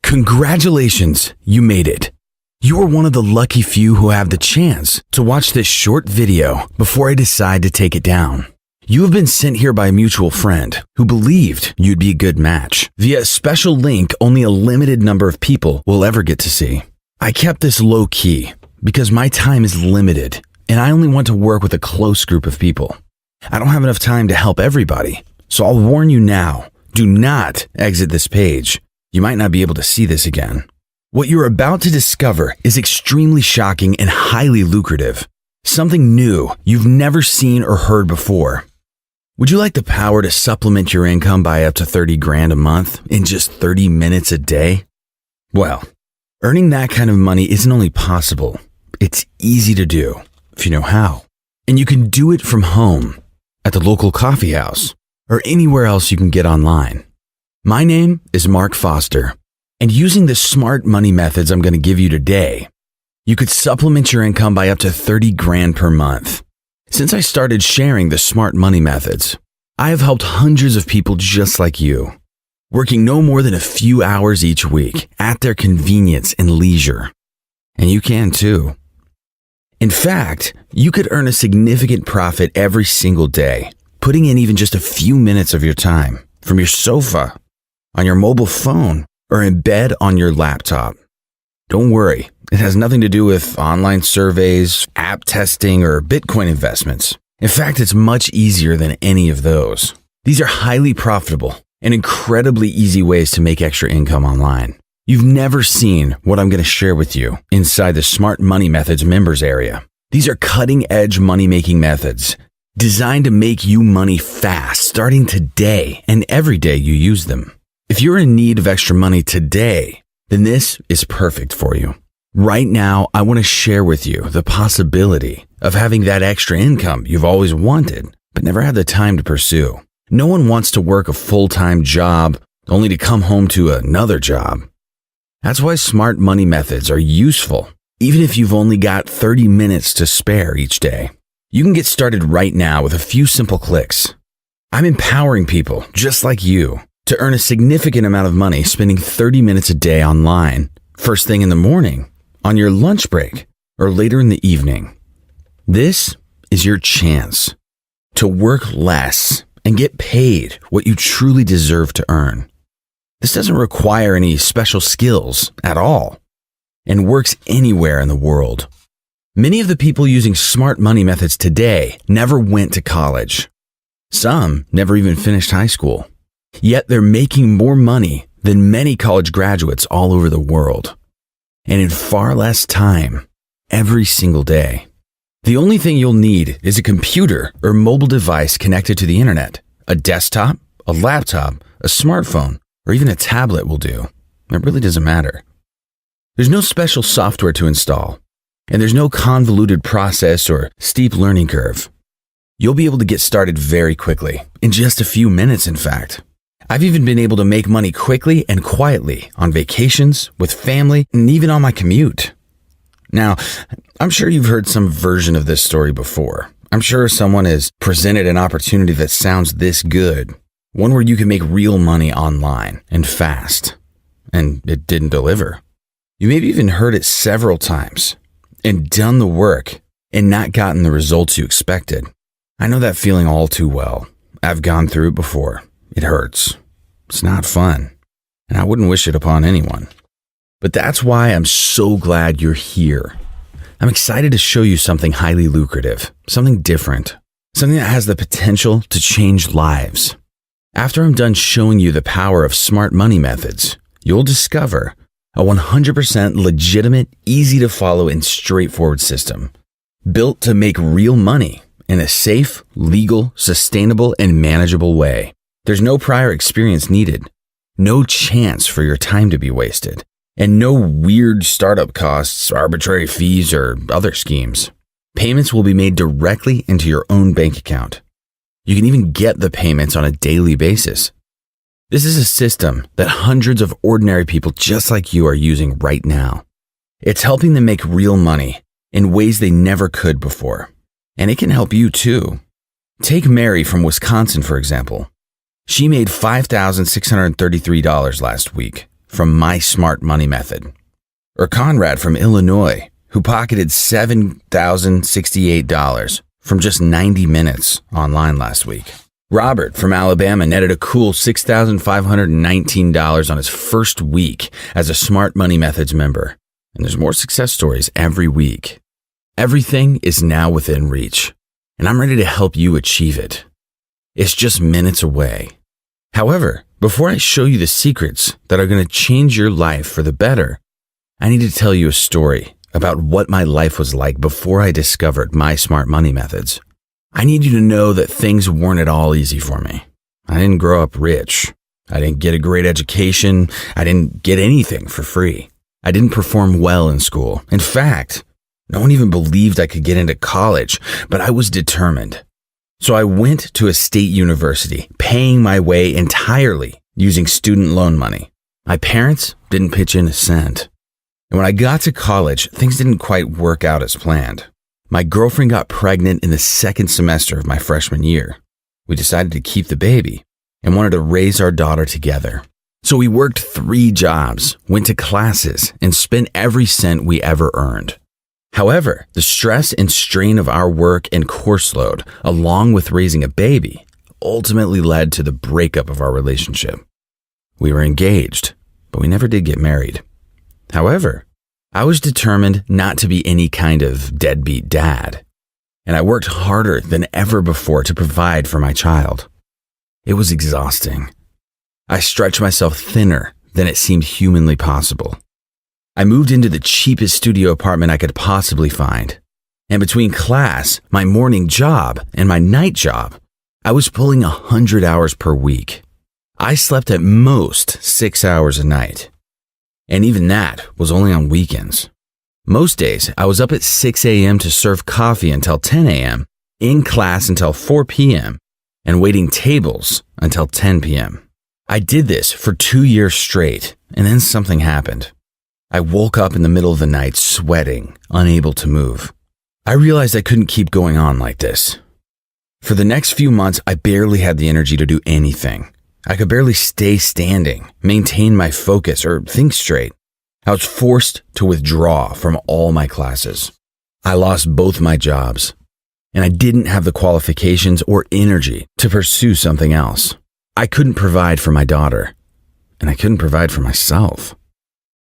Congratulations, you made it. You are one of the lucky few who have the chance to watch this short video before I decide to take it down. You have been sent here by a mutual friend who believed you'd be a good match via a special link only a limited number of people will ever get to see. I kept this low key because my time is limited and I only want to work with a close group of people. I don't have enough time to help everybody, so I'll warn you now, do not exit this page. You might not be able to see this again. What you're about to discover is extremely shocking and highly lucrative. Something new you've never seen or heard before. Would you like the power to supplement your income by up to 30 grand a month in just 30 minutes a day? Well, earning that kind of money isn't only possible, it's easy to do if you know how. And you can do it from home, at the local coffee house, or anywhere else you can get online. My name is Mark Foster, and using the smart money methods I'm going to give you today, you could supplement your income by up to 30 grand per month. Since I started sharing the smart money methods, I have helped hundreds of people just like you, working no more than a few hours each week at their convenience and leisure. And you can too. In fact, you could earn a significant profit every single day, putting in even just a few minutes of your time from your sofa, on your mobile phone, or in bed on your laptop. Don't worry, it has nothing to do with online surveys, app testing, or Bitcoin investments. In fact, it's much easier than any of those. These are highly profitable and incredibly easy ways to make extra income online. You've never seen what I'm going to share with you inside the Smart Money Methods members area. These are cutting-edge money-making methods designed to make you money fast, starting today and every day you use them. If you're in need of extra money today, then this is perfect for you. Right now, I want to share with you the possibility of having that extra income you've always wanted, but never had the time to pursue. No one wants to work a full-time job only to come home to another job. That's why smart money methods are useful, even if you've only got 30 minutes to spare each day. You can get started right now with a few simple clicks. I'm empowering people just like you to earn a significant amount of money spending 30 minutes a day online, first thing in the morning, on your lunch break, or later in the evening. This is your chance to work less and get paid what you truly deserve to earn. This doesn't require any special skills at all and works anywhere in the world. Many of the people using smart money methods today never went to college. Some never even finished high school. Yet they're making more money than many college graduates all over the world, and in far less time every single day. The only thing you'll need is a computer or mobile device connected to the internet. A desktop, a laptop, a smartphone, or even a tablet will do. It really doesn't matter. There's no special software to install, and there's no convoluted process or steep learning curve. You'll be able to get started very quickly, in just a few minutes in fact. I've even been able to make money quickly and quietly on vacations, with family, and even on my commute. Now, I'm sure you've heard some version of this story before. I'm sure someone has presented an opportunity that sounds this good, one where you can make real money online and fast, and it didn't deliver. You maybe even heard it several times and done the work and not gotten the results you expected. I know that feeling all too well. I've gone through it before. It hurts. It's not fun, and I wouldn't wish it upon anyone. But that's why I'm so glad you're here. I'm excited to show you something highly lucrative, something different, something that has the potential to change lives. After I'm done showing you the power of smart money methods, you'll discover a 100% legitimate, easy to follow, and straightforward system built to make real money in a safe, legal, sustainable, and manageable way. There's no prior experience needed, no chance for your time to be wasted, and no weird startup costs, arbitrary fees, or other schemes. Payments will be made directly into your own bank account. You can even get the payments on a daily basis. This is a system that hundreds of ordinary people just like you are using right now. It's helping them make real money in ways they never could before. And it can help you too. Take Mary from Wisconsin, for example. She made $5,633 last week, from My Smart Money Method. Or Conrad from Illinois, who pocketed $7,068 from just 90 minutes online last week. Robert from Alabama netted a cool $6,519 on his first week as a Smart Money Methods member. And there's more success stories every week. Everything is now within reach, and I'm ready to help you achieve it. It's just minutes away. However, before I show you the secrets that are going to change your life for the better, I need to tell you a story about what my life was like before I discovered My Smart Money Methods. I need you to know that things weren't at all easy for me. I didn't grow up rich. I didn't get a great education. I didn't get anything for free. I didn't perform well in school. In fact, no one even believed I could get into college, but I was determined. So I went to a state university, paying my way entirely using student loan money. My parents didn't pitch in a cent. And when I got to college, things didn't quite work out as planned. My girlfriend got pregnant in the second semester of my freshman year. We decided to keep the baby and wanted to raise our daughter together. So we worked 3 jobs, went to classes, and spent every cent we ever earned. However, the stress and strain of our work and course load, along with raising a baby, ultimately led to the breakup of our relationship. We were engaged, but we never did get married. However, I was determined not to be any kind of deadbeat dad, and I worked harder than ever before to provide for my child. It was exhausting. I stretched myself thinner than it seemed humanly possible. I moved into the cheapest studio apartment I could possibly find. And between class, my morning job, and my night job, I was pulling 100 hours per week. I slept at most 6 hours a night. And even that was only on weekends. Most days, I was up at 6 a.m. to serve coffee until 10 a.m., in class until 4 p.m., and waiting tables until 10 p.m. I did this for 2 years straight, and then something happened. I woke up in the middle of the night sweating, unable to move. I realized I couldn't keep going on like this. For the next few months, I barely had the energy to do anything. I could barely stay standing, maintain my focus, or think straight. I was forced to withdraw from all my classes. I lost both my jobs, and I didn't have the qualifications or energy to pursue something else. I couldn't provide for my daughter, and I couldn't provide for myself.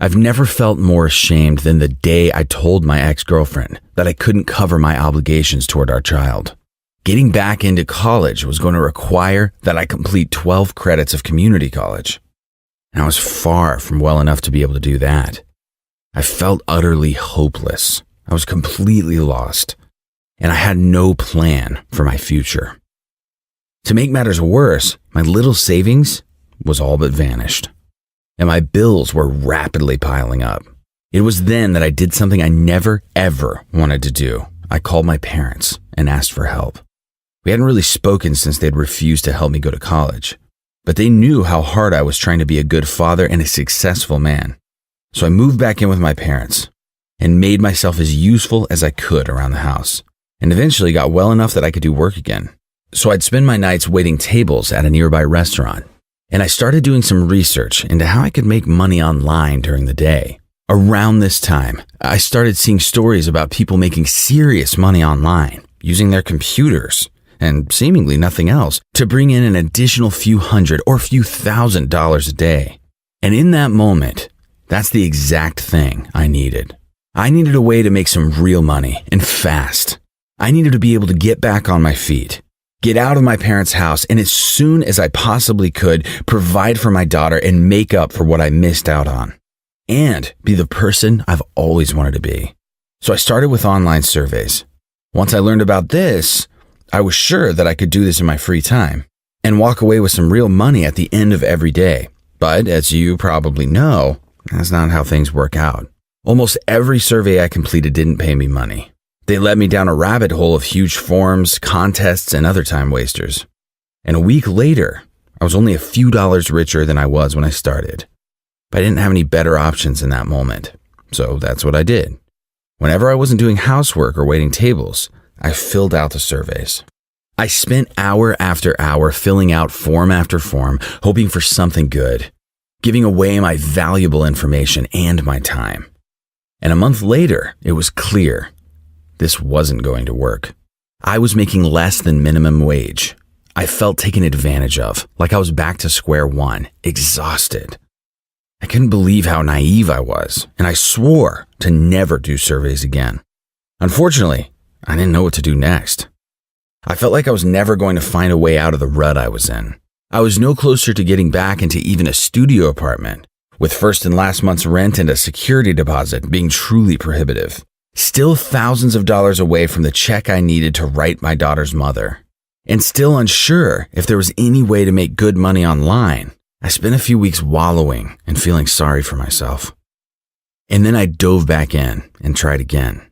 I've never felt more ashamed than the day I told my ex-girlfriend that I couldn't cover my obligations toward our child. Getting back into college was going to require that I complete 12 credits of community college. And I was far from well enough to be able to do that. I felt utterly hopeless. I was completely lost. And I had no plan for my future. To make matters worse, my little savings was all but vanished. And my bills were rapidly piling up. It was then that I did something I never, ever wanted to do. I called my parents and asked for help. We hadn't really spoken since they'd refused to help me go to college, but they knew how hard I was trying to be a good father and a successful man. So I moved back in with my parents and made myself as useful as I could around the house, and eventually got well enough that I could do work again. So I'd spend my nights waiting tables at a nearby restaurant. And I started doing some research into how I could make money online during the day. Around this time, I started seeing stories about people making serious money online, using their computers and seemingly nothing else to bring in an additional few hundred or few $1,000s a day. And in that moment, that's the exact thing I needed. I needed a way to make some real money and fast. I needed to be able to get back on my feet, get out of my parents' house, and as soon as I possibly could, provide for my daughter and make up for what I missed out on. And be the person I've always wanted to be. So I started with online surveys. Once I learned about this, I was sure that I could do this in my free time and walk away with some real money at the end of every day. But as you probably know, that's not how things work out. Almost every survey I completed didn't pay me money. They led me down a rabbit hole of huge forms, contests, and other time wasters. And a week later, I was only a few dollars richer than I was when I started. But I didn't have any better options in that moment. So that's what I did. Whenever I wasn't doing housework or waiting tables, I filled out the surveys. I spent hour after hour filling out form after form, hoping for something good. giving away my valuable information and my time. And a month later, it was clear this wasn't going to work. I was making less than minimum wage. I felt taken advantage of, like I was back to square one, exhausted. I couldn't believe how naive I was, and I swore to never do surveys again. Unfortunately, I didn't know what to do next. I felt like I was never going to find a way out of the rut I was in. I was no closer to getting back into even a studio apartment, with first and last month's rent and a security deposit being truly prohibitive. Still thousands of dollars away from the check I needed to write my daughter's mother. And still unsure if there was any way to make good money online, I spent a few weeks wallowing and feeling sorry for myself. And then I dove back in and tried again.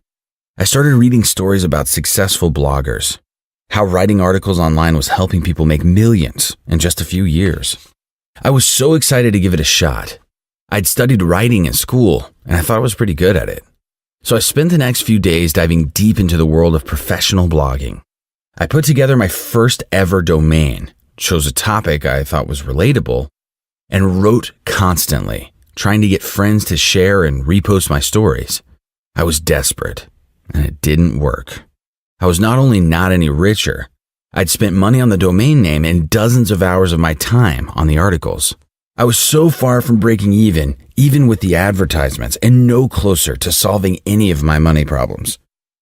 I started reading stories about successful bloggers, how writing articles online was helping people make millions in just a few years. I was so excited to give it a shot. I'd studied writing in school, and I thought I was pretty good at it. So I spent the next few days diving deep into the world of professional blogging. I put together my first ever domain, chose a topic I thought was relatable, and wrote constantly, trying to get friends to share and repost my stories. I was desperate, and it didn't work. I was not only not any richer, I'd spent money on the domain name and dozens of hours of my time on the articles. I was so far from breaking even with the advertisements, and no closer to solving any of my money problems.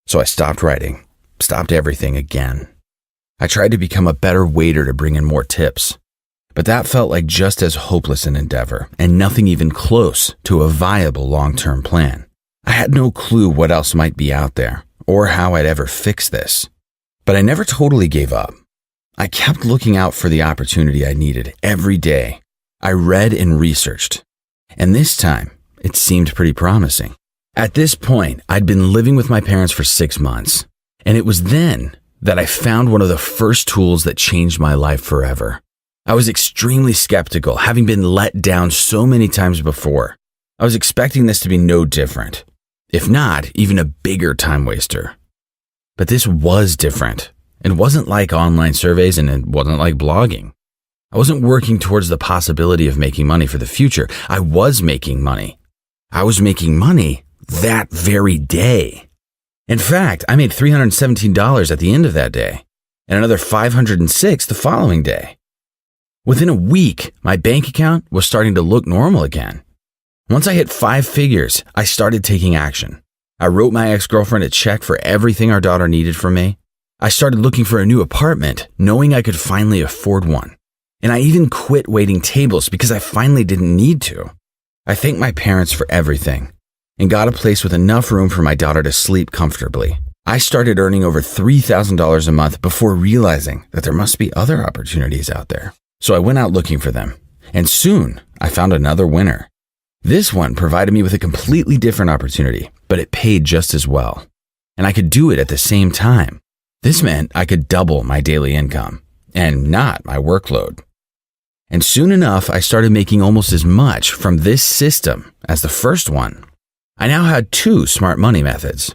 So I stopped writing, stopped everything again. I tried to become a better waiter to bring in more tips, but that felt like just as hopeless an endeavor and nothing even close to a viable long-term plan. I had no clue what else might be out there or how I'd ever fix this, but I never totally gave up. I kept looking out for the opportunity I needed every day. I read and researched, and this time it seemed pretty promising. At this point, I'd been living with my parents for 6 months, and it was then that I found one of the first tools that changed my life forever. I was extremely skeptical, having been let down so many times before. I was expecting this to be no different, if not even a bigger time waster. But this was different. It wasn't like online surveys, and it wasn't like blogging. I wasn't working towards the possibility of making money for the future. I was making money. I was making money that very day. In fact, I made $317 at the end of that day, and another $506 the following day. Within a week, my bank account was starting to look normal again. Once I hit 5 figures, I started taking action. I wrote my ex-girlfriend a check for everything our daughter needed from me. I started looking for a new apartment, knowing I could finally afford one. And I even quit waiting tables because I finally didn't need to. I thanked my parents for everything and got a place with enough room for my daughter to sleep comfortably. I started earning over $3,000 a month before realizing that there must be other opportunities out there. So I went out looking for them, and soon I found another winner. This one provided me with a completely different opportunity, but it paid just as well. And I could do it at the same time. This meant I could double my daily income, and not my workload. And soon enough, I started making almost as much from this system as the first one. I now had 2 smart money methods,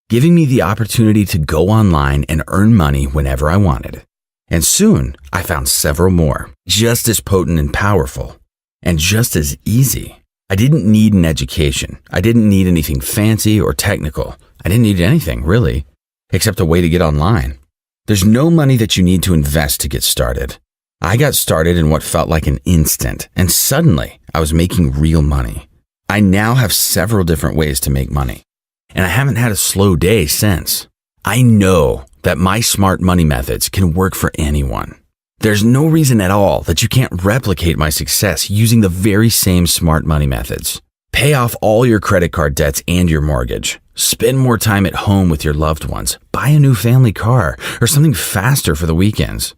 giving me the opportunity to go online and earn money whenever I wanted. And soon, I found several more, just as potent and powerful, and just as easy. I didn't need an education. I didn't need anything fancy or technical. I didn't need anything, really, except a way to get online. There's no money that you need to invest to get started. I got started in what felt like an instant, and suddenly, I was making real money. I now have several different ways to make money, and I haven't had a slow day since. I know that my smart money methods can work for anyone. There's no reason at all that you can't replicate my success using the very same smart money methods. Pay off all your credit card debts and your mortgage. Spend more time at home with your loved ones. Buy a new family car or something faster for the weekends.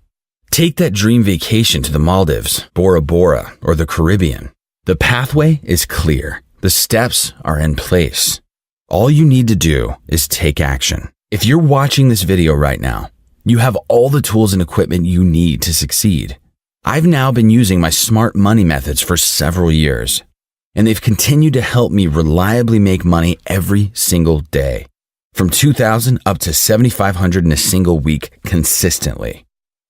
Take that dream vacation to the Maldives, Bora Bora, or the Caribbean. The pathway is clear. The steps are in place. All you need to do is take action. If you're watching this video right now, you have all the tools and equipment you need to succeed. I've now been using my smart money methods for several years, and they've continued to help me reliably make money every single day, from $2,000 up to $7,500 in a single week consistently.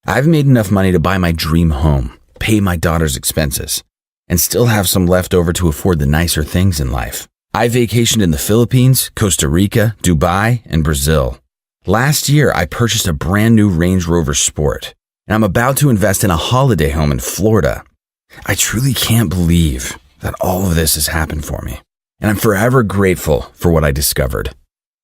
I've made enough money to buy my dream home, pay my daughter's expenses, and still have some left over to afford the nicer things in life. I vacationed in the Philippines, Costa Rica, Dubai, and Brazil. Last year, I purchased a brand new Range Rover Sport, and I'm about to invest in a holiday home in Florida. I truly can't believe that all of this has happened for me, and I'm forever grateful for what I discovered.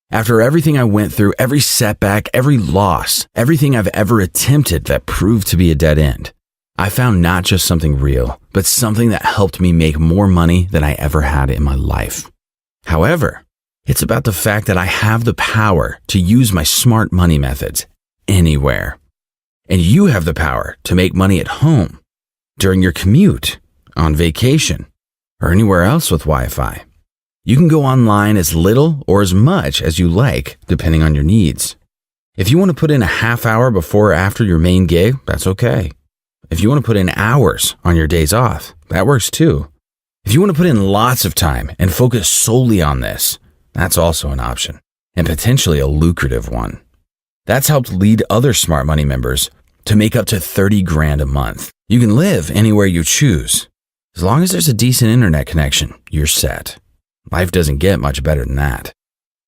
After everything I went through, every setback, every loss, everything I've ever attempted that proved to be a dead end, I found not just something real, but something that helped me make more money than I ever had in my life. However, it's about the fact that I have the power to use my smart money methods anywhere. And you have the power to make money at home, during your commute, on vacation, or anywhere else with Wi-Fi. You can go online as little or as much as you like, depending on your needs. If you want to put in a half hour before or after your main gig, that's okay. If you want to put in hours on your days off, that works too. If you want to put in lots of time and focus solely on this, that's also an option, and potentially a lucrative one. That's helped lead other smart money members to make up to 30 grand a month. You can live anywhere you choose. As long as there's a decent internet connection, you're set. Life doesn't get much better than that.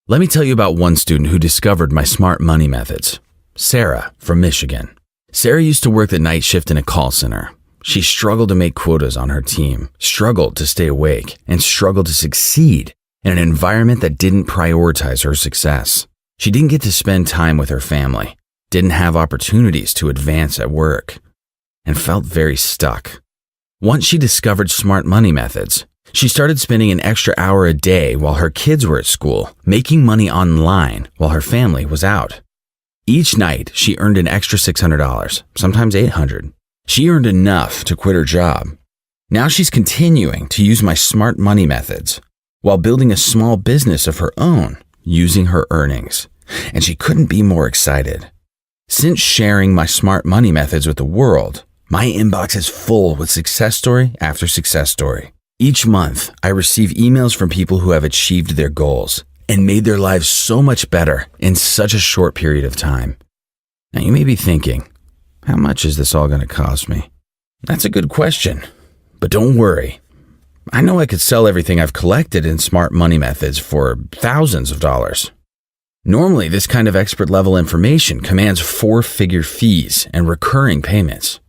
Let me tell you about one student who discovered my smart money methods. Sarah from Michigan. Sarah used to work the night shift in a call center. She struggled to make quotas on her team, struggled to stay awake, and struggled to succeed in an environment that didn't prioritize her success. She didn't get to spend time with her family, didn't have opportunities to advance at work, and felt very stuck. Once she discovered smart money methods, she started spending an extra hour a day while her kids were at school, making money online while her family was out. Each night, she earned an extra $600, sometimes $800. She earned enough to quit her job. Now she's continuing to use my smart money methods while building a small business of her own using her earnings. And she couldn't be more excited. Since sharing my smart money methods with the world, my inbox is full with success story after success story. Each month, I receive emails from people who have achieved their goals and made their lives so much better in such a short period of time. Now you may be thinking, how much is this all going to cost me? That's a good question, but don't worry. I know I could sell everything I've collected in smart money methods for thousands of dollars. Normally, this kind of expert level information commands 4-figure fees and recurring payments.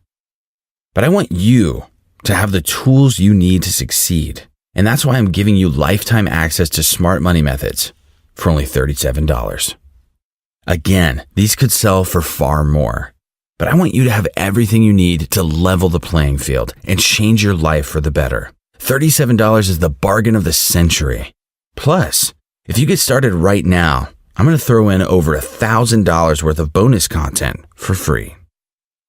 But I want you to have the tools you need to succeed. And that's why I'm giving you lifetime access to smart money methods for only $37. Again, these could sell for far more, but I want you to have everything you need to level the playing field and change your life for the better. $37 is the bargain of the century. Plus, if you get started right now, I'm going to throw in over $1,000 worth of bonus content for free.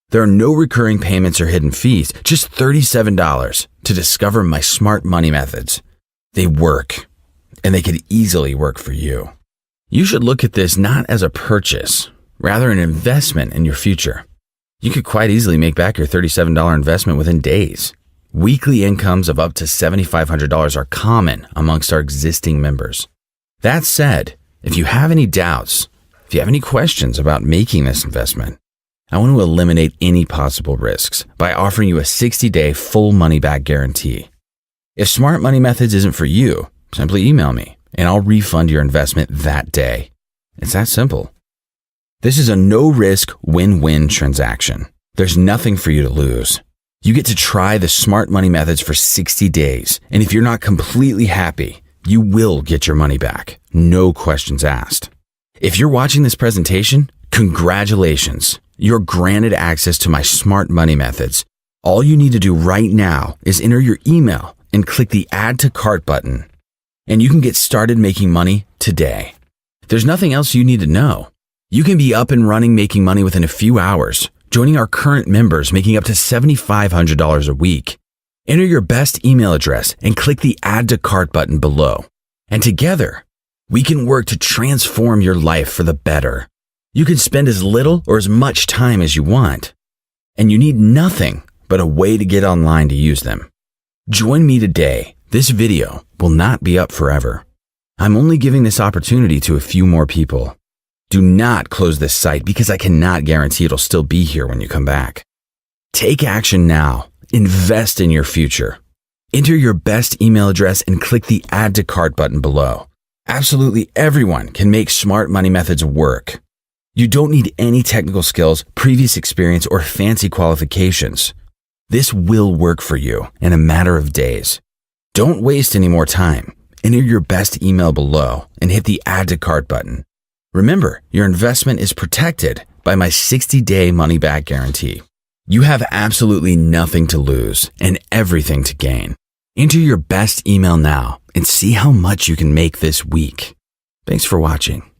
There are no recurring payments or hidden fees, just $37 to discover my smart money methods. They work, and they could easily work for you. You should look at this not as a purchase, rather an investment in your future. You could quite easily make back your $37 investment within days. Weekly incomes of up to $7,500 are common amongst our existing members. That said, if you have any doubts, if you have any questions about making this investment, I want to eliminate any possible risks by offering you a 60-day full money-back guarantee. If Smart Money Methods isn't for you, simply email me and I'll refund your investment that day. It's that simple. This is a no-risk, win-win transaction. There's nothing for you to lose. You get to try the Smart Money Methods for 60 days, and if you're not completely happy, you will get your money back. No questions asked. If you're watching this presentation, congratulations. You're granted access to my Smart Money Methods. All you need to do right now is enter your email and click the Add to Cart button, and you can get started making money today. There's nothing else you need to know. You can be up and running making money within a few hours, joining our current members making up to $7,500 a week. Enter your best email address and click the Add to Cart button below. And together, we can work to transform your life for the better. You can spend as little or as much time as you want. And you need nothing but a way to get online to use them. Join me today. This video will not be up forever. I'm only giving this opportunity to a few more people. Do not close this site because I cannot guarantee it'll still be here when you come back. Take action now. Invest in your future. Enter your best email address and click the Add to Cart button below. Absolutely everyone can make smart money methods work. You don't need any technical skills, previous experience, or fancy qualifications. This will work for you in a matter of days. Don't waste any more time. Enter your best email below and hit the Add to Cart button. Remember, your investment is protected by my 60-day money-back guarantee. You have absolutely nothing to lose and everything to gain. Enter your best email now and see how much you can make this week. Thanks for watching.